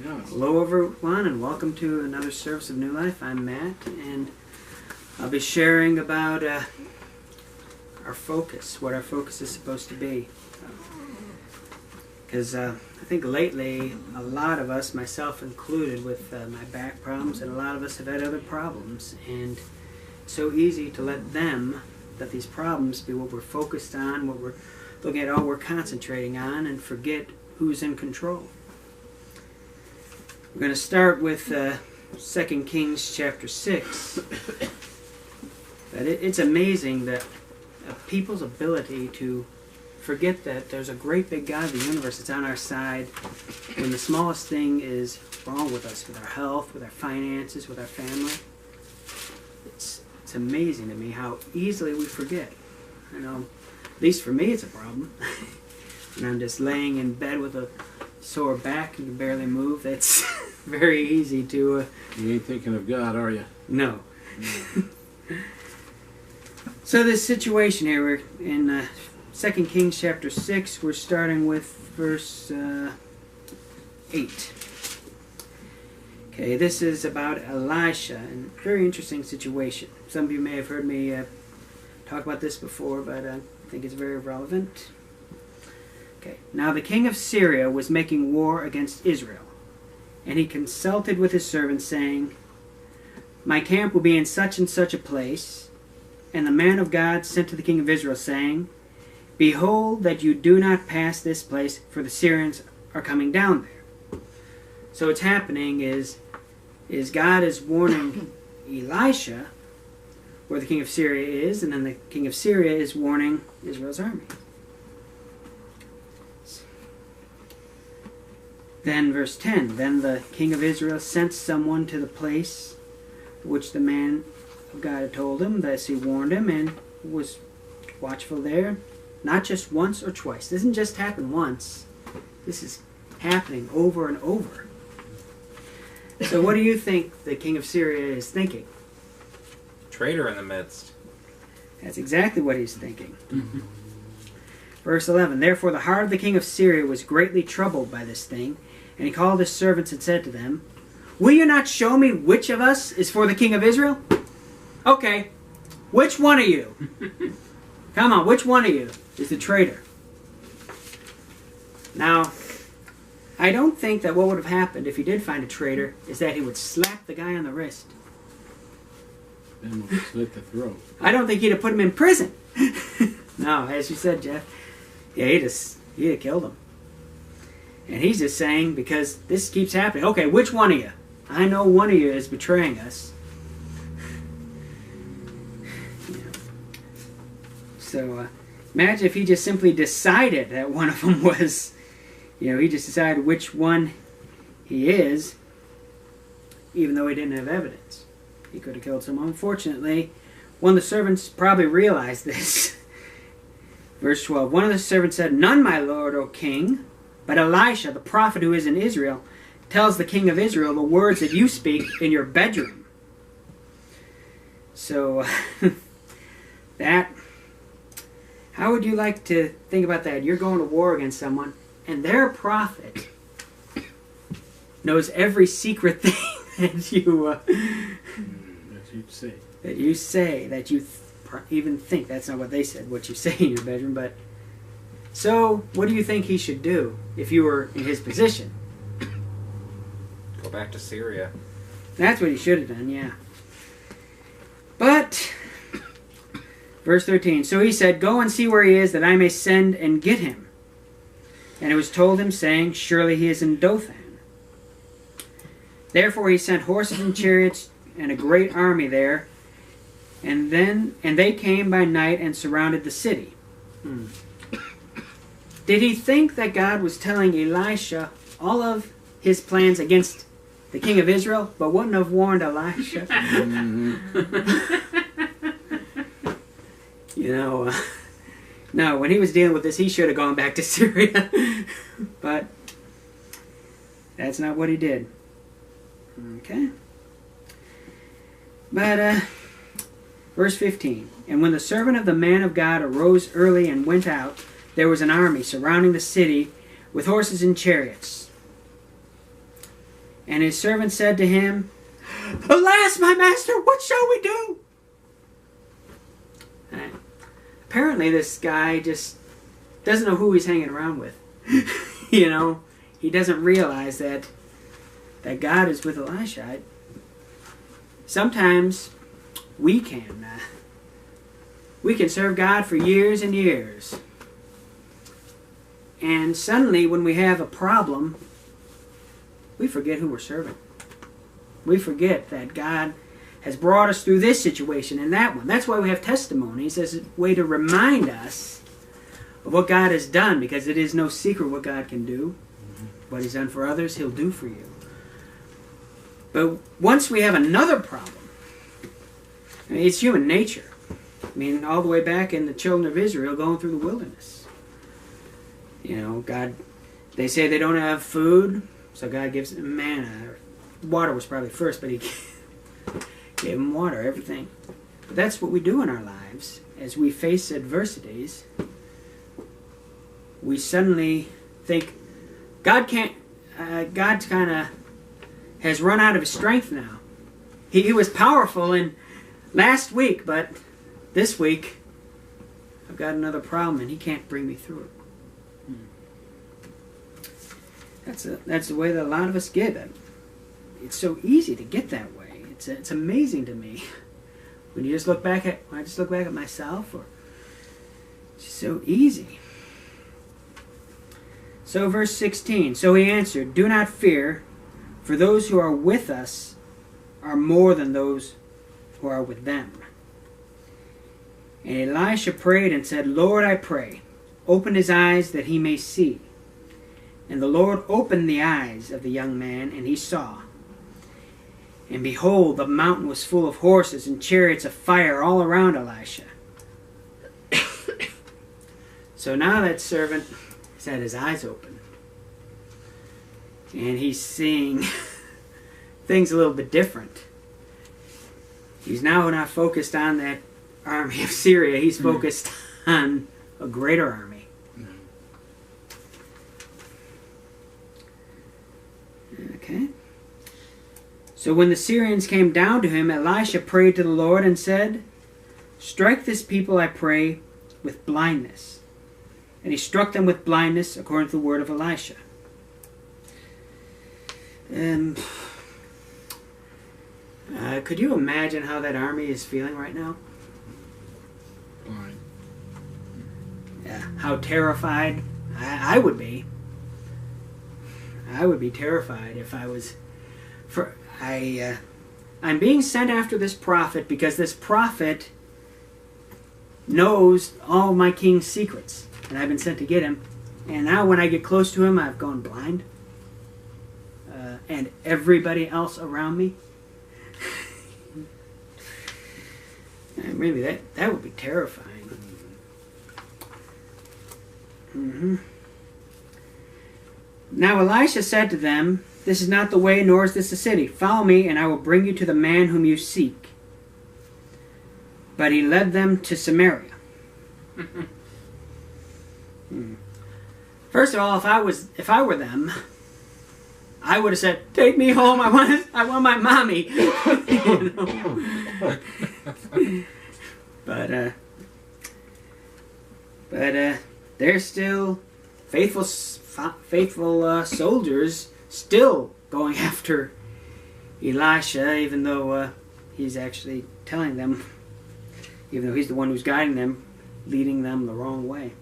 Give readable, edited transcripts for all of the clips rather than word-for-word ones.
Hello everyone, and welcome to another service of New Life. I'm Matt, and I'll be sharing about our focus, what our focus is supposed to be. Because I think lately, a lot of us, myself included, with my back problems, and a lot of us have had other problems, and it's so easy to let these problems be what we're focused on, what we're looking at, all we're concentrating on, and forget who's in control. We're going to start with 2 Kings chapter 6. But it's amazing that people's ability to forget that there's a great big God of the universe that's on our side when the smallest thing is wrong with us, with our health, with our finances, with our family. It's amazing to me how easily we forget. I know, at least for me, it's a problem. When I'm just laying in bed with a sore back and can barely move, that's very easy to... You ain't thinking of God, are you? No. So this situation here, we're in 2 Kings chapter 6, we're starting with verse 8. Okay, this is about Elisha, and very interesting situation. Some of you may have heard me talk about this before, but I think it's very relevant. Okay, now the king of Syria was making war against Israel, and he consulted with his servants, saying, "My camp will be in such and such a place." And the man of God sent to the king of Israel, saying, "Behold, that you do not pass this place, for the Syrians are coming down there." So what's happening is God is warning Elisha where the king of Syria is, and then the king of Syria is warning Israel's army. Then verse 10, then the king of Israel sent someone to the place which the man of God had told him. Thus he warned him and was watchful there, not just once or twice. This doesn't just happen once. This is happening over and over. So what do you think the king of Syria is thinking? Traitor in the midst. That's exactly what he's thinking. Verse 11, therefore the heart of the king of Syria was greatly troubled by this thing, and he called his servants and said to them, "Will you not show me which of us is for the king of Israel?" Okay, which one of you? Come on, which one of you is the traitor? Now, I don't think that what would have happened if he did find a traitor is that he would slap the guy on the wrist. Then we'll slit the throat. I don't think he'd have put him in prison. No, as you said, Jeff. Yeah, he'd have killed him. And he's just saying, because this keeps happening, okay, which one of you? I know one of you is betraying us. So imagine if he just simply decided that one of them was, he just decided which one he is, even though he didn't have evidence. He could have killed someone. Unfortunately, one of the servants probably realized this. Verse 12, one of the servants said, "None, my lord, O king, but Elisha, the prophet who is in Israel, tells the king of Israel the words that you speak in your bedroom." So, how would you like to think about that? You're going to war against someone, and their prophet knows every secret thing that you say, that you even think. That's not what they said, what you say in your bedroom, but... So, what do you think he should do if you were in his position? Go back to Syria. That's what he should have done, yeah. But, verse 13, so he said, "Go and see where he is, that I may send and get him." And it was told him, saying, "Surely he is in Dothan." Therefore he sent horses and chariots and a great army there, and they came by night and surrounded the city. Did he think that God was telling Elisha all of his plans against the king of Israel, but wouldn't have warned Elisha? No, when he was dealing with this, he should have gone back to Syria. But that's not what he did. Okay. But, verse 15, and when the servant of the man of God arose early and went out, there was an army surrounding the city with horses and chariots. And his servant said to him, Alas, my master, what shall we do? Apparently this guy just doesn't know who he's hanging around with. You know, he doesn't realize that God is with Elisha. Sometimes we can serve God for years and years. And suddenly when we have a problem, we forget who we're serving. We forget that God has brought us through this situation and that one. That's why we have testimonies as a way to remind us of what God has done, because it is no secret what God can do. What He's done for others, He'll do for you. But once we have another problem, I mean, it's human nature. I mean, all the way back in the children of Israel going through the wilderness. You know, God, they say they don't have food, so God gives them manna. Water was probably first, but He gave them water, everything. But that's what we do in our lives. As we face adversities, we suddenly think, God can't, God kind of has run out of His strength now. He was powerful in last week, but this week I've got another problem and He can't bring me through it. That's the way that a lot of us get it. It's so easy to get that way. It's amazing to me when you just look back at, when I just look back at myself, or it's just so easy. So verse 16, so he answered, Do not fear, for those who are with us are more than those who are with them. And Elisha prayed and said, Lord, I pray, open his eyes that he may see. And the Lord opened the eyes of the young man, and he saw. And behold, the mountain was full of horses and chariots of fire all around Elisha. So now that servant has had his eyes open. And he's seeing things a little bit different. He's now not focused on that army of Syria. He's focused on a greater army. Okay. So when the Syrians came down to him, Elisha prayed to the Lord and said, Strike this people, I pray, with blindness. And he struck them with blindness according to the word of Elisha. Could you imagine how that army is feeling right now? Blind. Yeah, how terrified I would be. I would be terrified if I was... I'm being sent after this prophet because this prophet knows all my king's secrets. And I've been sent to get him. And now when I get close to him, I've gone blind. And everybody else around me. And really, that would be terrifying. Now Elisha said to them, This is not the way, nor is this the city. Follow me, and I will bring you to the man whom you seek. But he led them to Samaria. First of all, if I were them, I would have said, "Take me home. I want my mommy." You know? But they're still faithful soldiers, still going after Elisha, even though he's actually telling them, even though he's the one who's guiding them, leading them the wrong way.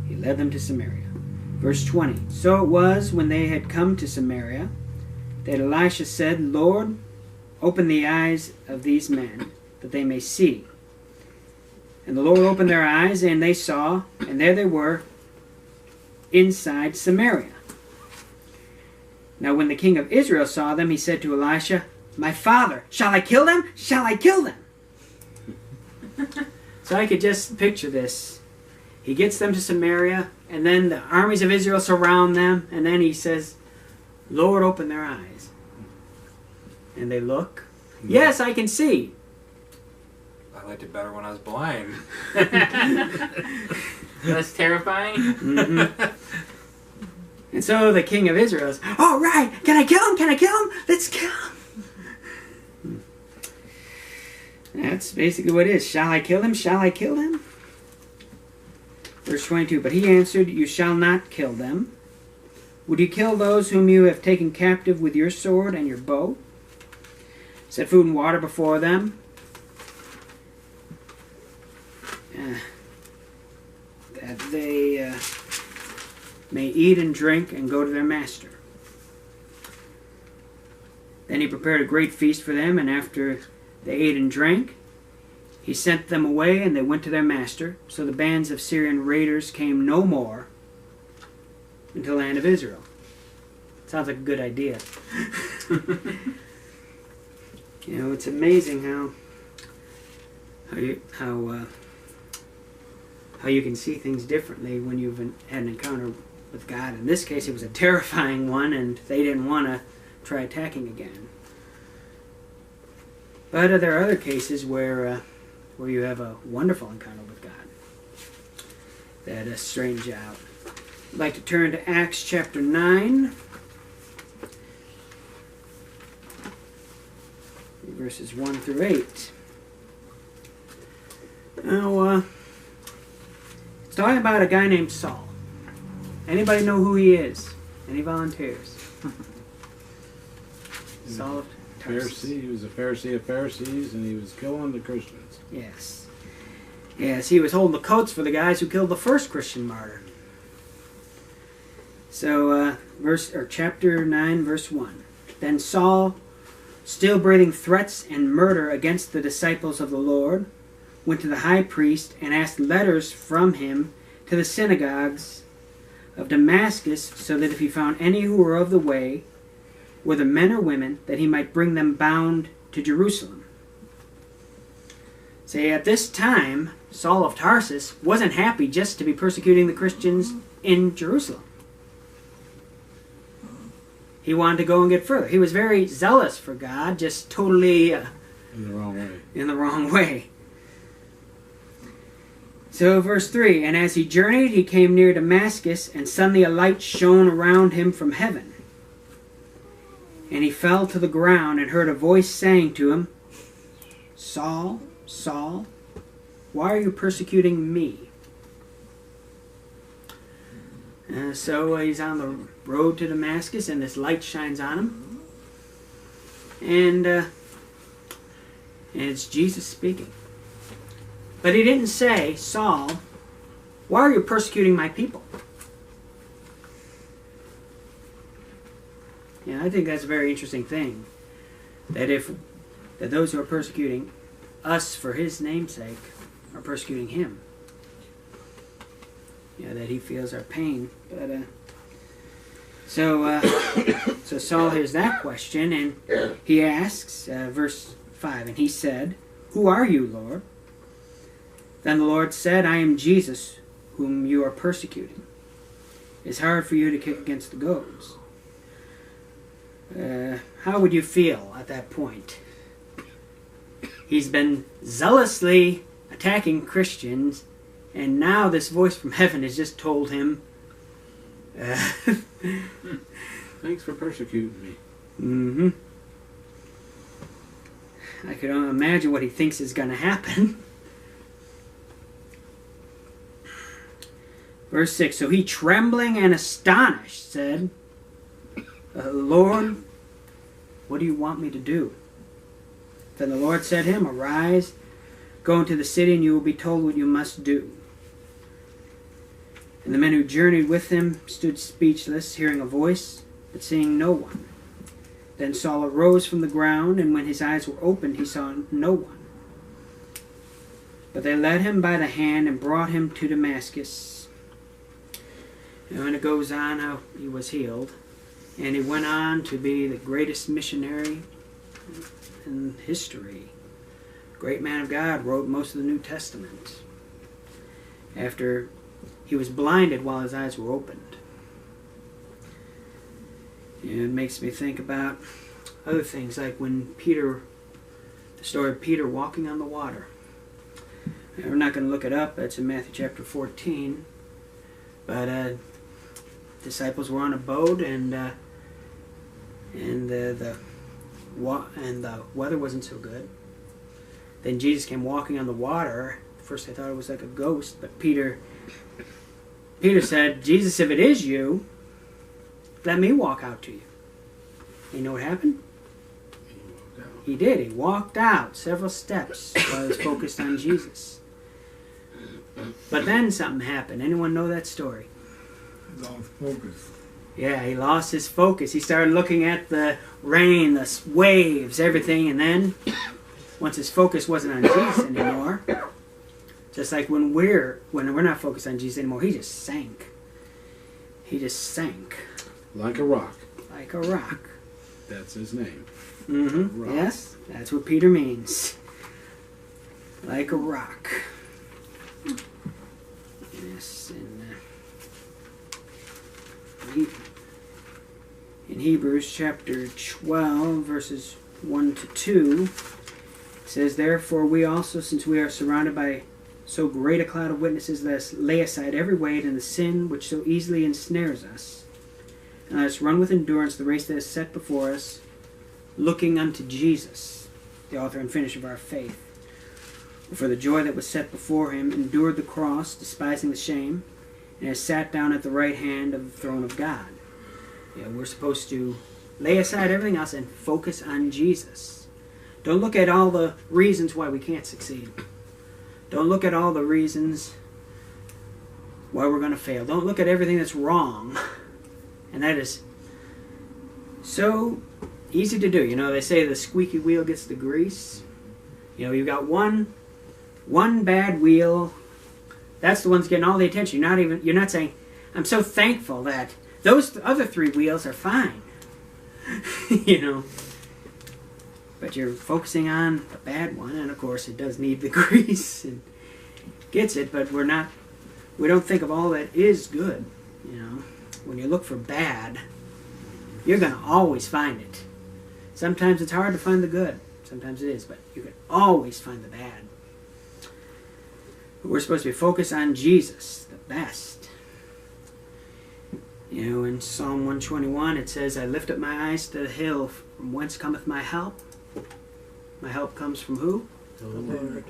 He led them to Samaria. Verse 20. So it was when they had come to Samaria that Elisha said, Lord, open the eyes of these men, that they may see. And the Lord opened their eyes, and they saw, and there they were, inside Samaria. Now when the king of Israel saw them, he said to Elisha, My father, shall I kill them? Shall I kill them? So I could just picture this. He gets them to Samaria, and then the armies of Israel surround them, and then he says, Lord, open their eyes. And they look. Yes, I can see. I liked it better when I was blind. That's terrifying. And so the king of Israel is, all right, can I kill him? Can I kill him? Let's kill him. That's basically what it is. Shall I kill him? Shall I kill him? Verse 22, but he answered, you shall not kill them. Would you kill those whom you have taken captive with your sword and your bow? Set food and water before them, that they may eat and drink and go to their master. Then he prepared a great feast for them, and after they ate and drank, he sent them away, and they went to their master. So the bands of Syrian raiders came no more into the land of Israel. Sounds like a good idea. You know, it's amazing how you can see things differently when you've had an encounter with God. In this case, it was a terrifying one, and they didn't want to try attacking again. But there are other cases where you have a wonderful encounter with God that strange you out. I'd like to turn to Acts chapter 9, verses 1 through 8. Now, it's talking about a guy named Saul. Anybody know who he is? Any volunteers? Saul of Tarsus. Pharisee. He was a Pharisee of Pharisees, and he was killing the Christians. Yes. Yes, he was holding the coats for the guys who killed the first Christian martyr. So, chapter 9, verse 1. Then Saul, still breathing threats and murder against the disciples of the Lord, went to the high priest and asked letters from him to the synagogues of Damascus, so that if he found any who were of the way, whether men or women, that he might bring them bound to Jerusalem. Say, at this time, Saul of Tarsus wasn't happy just to be persecuting the Christians in Jerusalem. He wanted to go and get further. He was very zealous for God, just totally In the wrong way. in the wrong way. So verse 3, and as he journeyed, he came near Damascus, and suddenly a light shone around him from heaven. And he fell to the ground and heard a voice saying to him, Saul, Saul, why are you persecuting me? So he's on the road to Damascus, and this light shines on him. And it's Jesus speaking. But he didn't say, Saul, why are you persecuting my people? Yeah, I think that's a very interesting thing. That those who are persecuting us for his name's sake are persecuting him. Yeah, that he feels our pain. But so Saul hears that question, and he asks, verse 5, and he said, who are you, Lord? Then the Lord said, I am Jesus, whom you are persecuting. It's hard for you to kick against the goads. How would you feel at that point? He's been zealously attacking Christians, and now this voice from heaven has just told him, Thanks for persecuting me. Mm-hmm. I could only imagine what he thinks is going to happen. Verse 6, so he, trembling and astonished, said, Lord, what do you want me to do? Then the Lord said to him, arise, go into the city, and you will be told what you must do. And the men who journeyed with him stood speechless, hearing a voice, but seeing no one. Then Saul arose from the ground, and when his eyes were opened, he saw no one. But they led him by the hand and brought him to Damascus. And it goes on how he was healed. And he went on to be the greatest missionary in history. Great man of God, wrote most of the New Testament. After he was blinded while his eyes were opened. And it makes me think about other things, like when the story of Peter walking on the water. We're not going to look it up, it's in Matthew chapter 14. But disciples were on a boat, and the weather wasn't so good. Then Jesus came walking on the water. First, I thought it was like a ghost, but Peter said, "Jesus, if it is you, let me walk out to you." You know what happened? He did. He walked out several steps while he was focused on Jesus. But then something happened. Anyone know that story? He lost focus. Yeah, he lost his focus. He started looking at the rain, the waves, everything, and then once his focus wasn't on Jesus anymore, just like when we're not focused on Jesus anymore, he just sank. He just sank. Like a rock. Like a rock. That's his name. Mm-hmm. Rock. Yes, that's what Peter means. Like a rock. Yes, in Hebrews chapter 12, verses 1 to 2, it says, "Therefore we also, since we are surrounded by so great a cloud of witnesses, let us lay aside every weight and the sin which so easily ensnares us, and let us run with endurance the race that is set before us, looking unto Jesus, the author and finisher of our faith, who for the joy that was set before him endured the cross, despising the shame, and has sat down at the right hand of the throne of God." We're supposed to lay aside everything else and focus on Jesus. Don't look at all the reasons why we can't succeed. Don't look at all the reasons why we're going to fail. Don't look at everything that's wrong. And that is so easy to do. They say the squeaky wheel gets the grease. You've got one bad wheel. That's the one's getting all the attention. You're not saying, "I'm so thankful that those other three wheels are fine." But you're focusing on the bad one, and of course it does need the grease and gets it, but we don't think of all that is good. When you look for bad, you're going to always find it. Sometimes it's hard to find the good. Sometimes it is, but you can always find the bad. But we're supposed to be focused on Jesus, the best. In Psalm 121 it says, "I lift up my eyes to the hill, from whence cometh my help." My help comes from who? The Lord.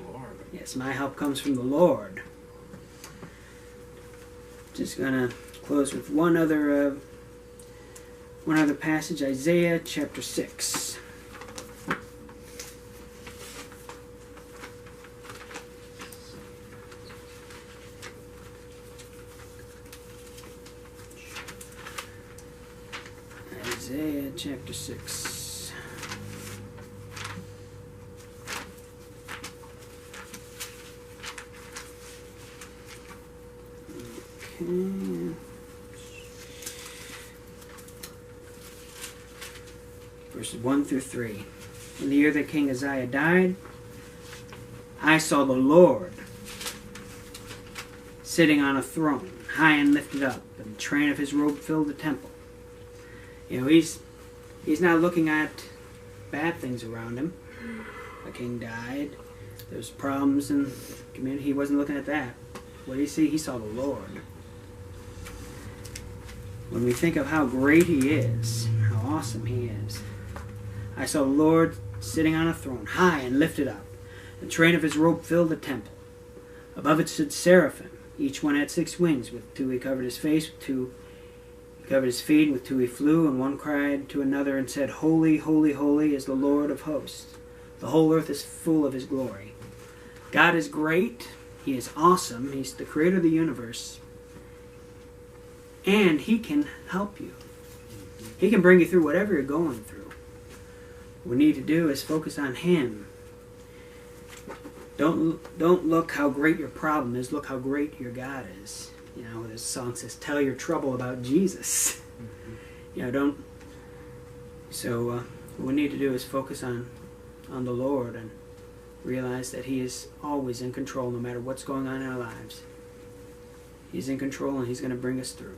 Yes, my help comes from the Lord. Just gonna close with one other passage, Isaiah chapter 6. Isaiah chapter 6. Okay. Verses 1 through 3. "In the year that King Uzziah died, I saw the Lord sitting on a throne, high and lifted up, and the train of his robe filled the temple." He's not looking at bad things around him. The king died. There's problems in the community. He wasn't looking at that. What did he see? He saw the Lord. When we think of how great he is, how awesome he is, "I saw the Lord sitting on a throne, high and lifted up. The train of his robe filled the temple. Above it stood seraphim. Each one had 6 wings. With 2 he covered his face, with 2 he covered his feet, with 2 he flew, and one cried to another and said, Holy, holy, holy is the Lord of hosts. The whole earth is full of his glory." God is great. He is awesome. He's the creator of the universe. And he can help you. He can bring you through whatever you're going through. What we need to do is focus on him. Don't look how great your problem is. Look how great your God is. This song says, "Tell your trouble about Jesus." Don't. So what we need to do is focus on the Lord and realize that he is always in control no matter what's going on in our lives. He's in control and he's going to bring us through.